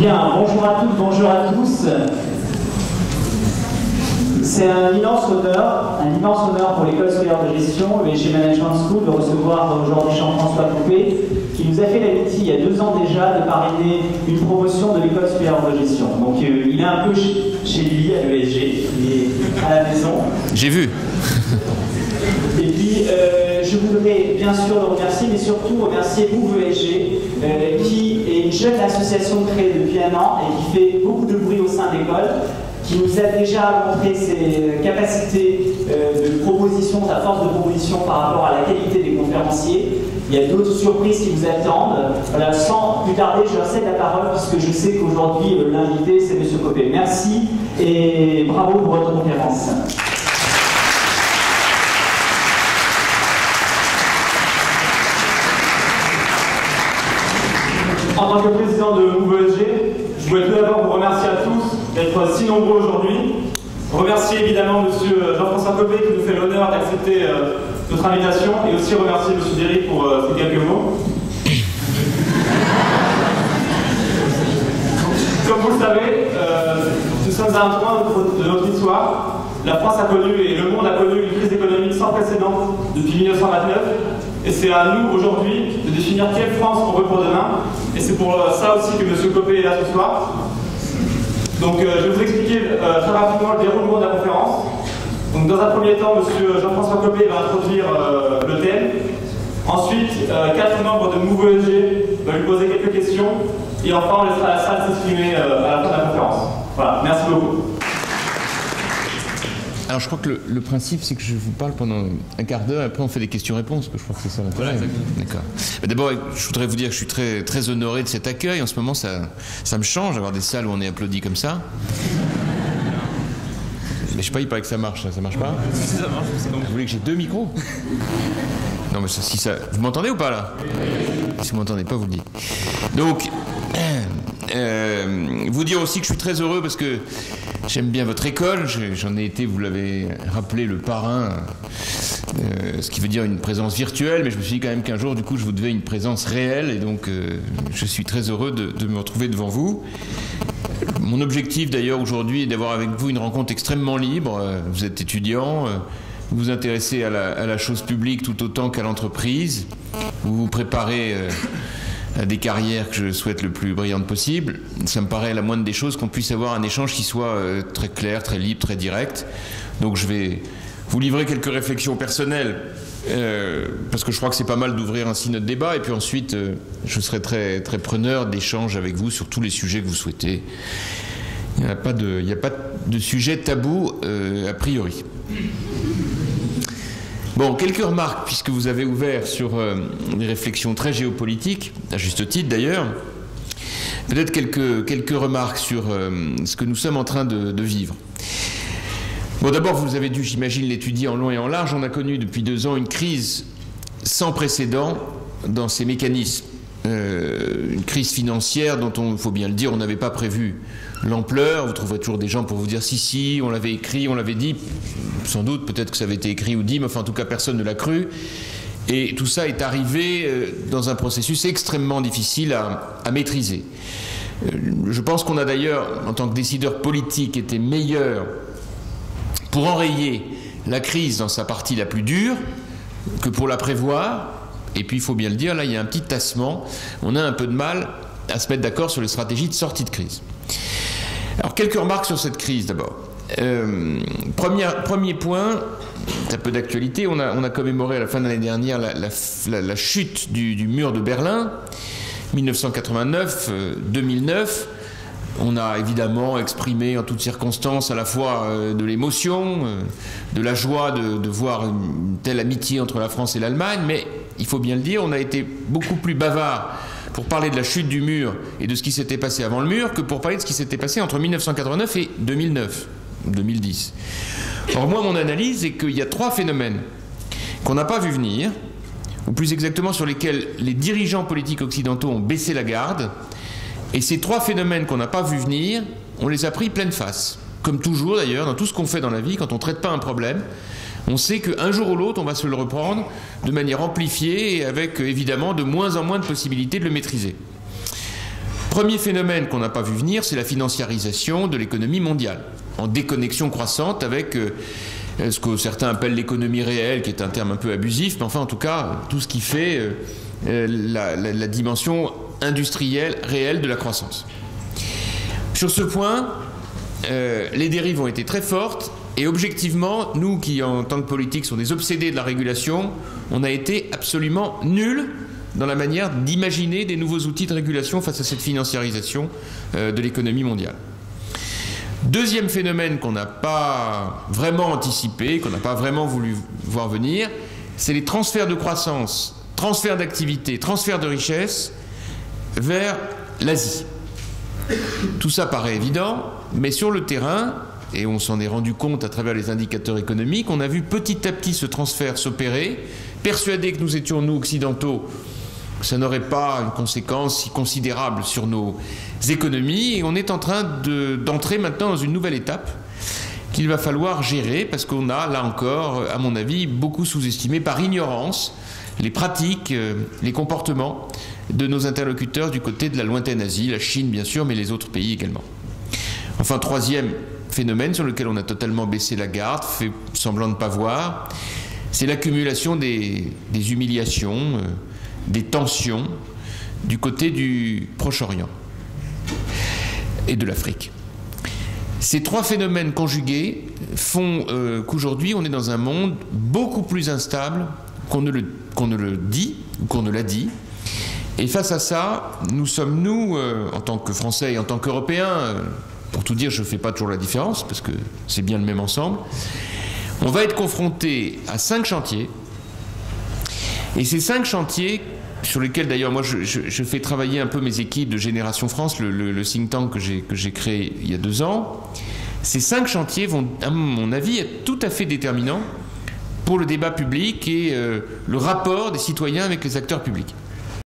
Bien, bonjour à toutes, bonjour à tous. C'est un immense honneur pour l'École scolaire de gestion, l'ESG Management School, de recevoir aujourd'hui Jean-François Copé, qui nous a fait l'amitié il y a 2 ans déjà de parrainer une promotion de l'École scolaire de gestion. Donc il est un peu chez lui à l'ESG, il est à la maison. J'ai vu. Et puis, je voudrais bien sûr le remercier, mais surtout remercier Move ESG, qui est une jeune association créée depuis 1 an et qui fait beaucoup de bruit au sein de l'école, qui nous a déjà montré ses capacités de proposition, sa force de proposition par rapport à la qualité des conférenciers. Il y a d'autres surprises qui vous attendent. Voilà, sans plus tarder, je leur cède la parole puisque je sais qu'aujourd'hui, l'invité, c'est M. Copé. Merci et bravo pour votre conférence. En tant que président de Move ESG, je voulais tout d'abord vous remercier à tous d'être si nombreux aujourd'hui. Remercier évidemment M. Jean-François Copé qui nous fait l'honneur d'accepter notre invitation et aussi remercier M. Derry pour ces quelques mots. Comme vous le savez, nous sommes à un point de notre histoire. La France a connu et le monde a connu une crise économique sans précédent depuis 1929. Et c'est à nous aujourd'hui de définir quelle France on veut pour demain. Et c'est pour ça aussi que M. Copé est là ce soir. Donc je vais vous expliquer très rapidement le déroulement de la conférence. Donc dans un premier temps, M. Jean-François Copé va introduire le thème. Ensuite, 4 membres de Move ESG vont lui poser quelques questions. Et enfin, on laissera la salle s'exprimer à la fin de la conférence. Voilà, merci beaucoup. Alors je crois que le principe c'est que je vous parle pendant un quart d'heure et après on fait des questions-réponses, que je crois que c'est ça l'intérêt. Voilà, d'accord. D'abord je voudrais vous dire que je suis très, très honoré de cet accueil. En ce moment ça me change d'avoir des salles où on est applaudi comme ça. Mais je sais pas, il paraît que ça marche, ça marche pas? Si ça marche, c'est bon. Vous voulez que j'ai 2 micros? Non mais ça, si ça... Vous m'entendez ou pas là? Si vous m'entendez pas, vous le dites. Donc... vous dire aussi que je suis très heureux parce que j'aime bien votre école, j'en ai été, vous l'avez rappelé, le parrain, ce qui veut dire une présence virtuelle, mais je me suis dit quand même qu'un jour, du coup, je vous devais une présence réelle, et donc je suis très heureux de me retrouver devant vous. Mon objectif d'ailleurs aujourd'hui est d'avoir avec vous une rencontre extrêmement libre. Vous êtes étudiant, vous vous intéressez à la chose publique tout autant qu'à l'entreprise, vous vous préparez... à des carrières que je souhaite le plus brillantes possible. Ça me paraît la moindre des choses qu'on puisse avoir un échange qui soit très clair, très libre, très direct. Donc je vais vous livrer quelques réflexions personnelles, parce que je crois que c'est pas mal d'ouvrir ainsi notre débat, et puis ensuite je serai très, très preneur d'échanges avec vous sur tous les sujets que vous souhaitez. Il n'y a pas de sujet tabou a priori. Bon, quelques remarques, puisque vous avez ouvert sur des réflexions très géopolitiques, à juste titre d'ailleurs. Peut-être quelques remarques sur ce que nous sommes en train de vivre. Bon, d'abord, vous avez dû, j'imagine, l'étudier en long et en large. On a connu depuis 2 ans une crise sans précédent dans ces mécanismes. Une crise financière dont il faut bien le dire, on n'avait pas prévu l'ampleur. Vous trouverez toujours des gens pour vous dire si, on l'avait écrit, on l'avait dit. Sans doute, peut-être que ça avait été écrit ou dit, mais enfin en tout cas personne ne l'a cru. Et tout ça est arrivé dans un processus extrêmement difficile à maîtriser. Je pense qu'on a d'ailleurs, en tant que décideur politique, été meilleur pour enrayer la crise dans sa partie la plus dure que pour la prévoir. Et puis il faut bien le dire, là il y a un petit tassement. On a un peu de mal à se mettre d'accord sur les stratégies de sortie de crise. Alors quelques remarques sur cette crise d'abord. Premier point, un peu d'actualité, on a commémoré à la fin de l'année dernière la chute du mur de Berlin, 1989, 2009. On a évidemment exprimé en toutes circonstances à la fois de l'émotion, de la joie de voir une telle amitié entre la France et l'Allemagne, mais il faut bien le dire, on a été beaucoup plus bavard pour parler de la chute du mur et de ce qui s'était passé avant le mur que pour parler de ce qui s'était passé entre 1989 et 2009, 2010. Or moi, mon analyse est qu'il y a 3 phénomènes qu'on n'a pas vu venir, ou plus exactement sur lesquels les dirigeants politiques occidentaux ont baissé la garde. Et ces 3 phénomènes qu'on n'a pas vu venir, on les a pris pleine face. Comme toujours d'ailleurs, dans tout ce qu'on fait dans la vie, quand on ne traite pas un problème, on sait qu'un jour ou l'autre, on va se le reprendre de manière amplifiée et avec évidemment de moins en moins de possibilités de le maîtriser. Premier phénomène qu'on n'a pas vu venir, c'est la financiarisation de l'économie mondiale, en déconnexion croissante avec ce que certains appellent l'économie réelle, qui est un terme un peu abusif, mais enfin en tout cas tout ce qui fait la dimension industrielle réelle de la croissance. Sur ce point, les dérives ont été très fortes et objectivement, nous qui en tant que politiques sont des obsédés de la régulation, on a été absolument nuls dans la manière d'imaginer des nouveaux outils de régulation face à cette financiarisation de l'économie mondiale. Deuxième phénomène qu'on n'a pas vraiment anticipé, qu'on n'a pas vraiment voulu voir venir, c'est les transferts de croissance, transferts d'activité, transferts de richesse vers l'Asie. Tout ça paraît évident, mais sur le terrain, et on s'en est rendu compte à travers les indicateurs économiques, on a vu petit à petit ce transfert s'opérer, persuadés que nous étions, nous, occidentaux, ça n'aurait pas une conséquence si considérable sur nos économies, et on est en train d'entrer maintenant dans une nouvelle étape qu'il va falloir gérer, parce qu'on a, là encore, à mon avis, beaucoup sous-estimé par ignorance les pratiques, les comportements de nos interlocuteurs du côté de la lointaine Asie, la Chine bien sûr, mais les autres pays également. Enfin, troisième phénomène sur lequel on a totalement baissé la garde, fait semblant de ne pas voir, c'est l'accumulation des humiliations, des tensions du côté du Proche-Orient et de l'Afrique. Ces trois phénomènes conjugués font qu'aujourd'hui on est dans un monde beaucoup plus instable qu'on ne le dit ou qu'on ne l'a dit. Et face à ça, nous sommes, nous, en tant que Français et en tant qu'Européens, pour tout dire, je ne fais pas toujours la différence, parce que c'est bien le même ensemble, on va être confronté à 5 chantiers. Et ces 5 chantiers, sur lesquels d'ailleurs moi je fais travailler un peu mes équipes de Génération France, le think tank que j'ai créé il y a 2 ans, ces 5 chantiers vont, à mon avis, être tout à fait déterminants pour le débat public et le rapport des citoyens avec les acteurs publics.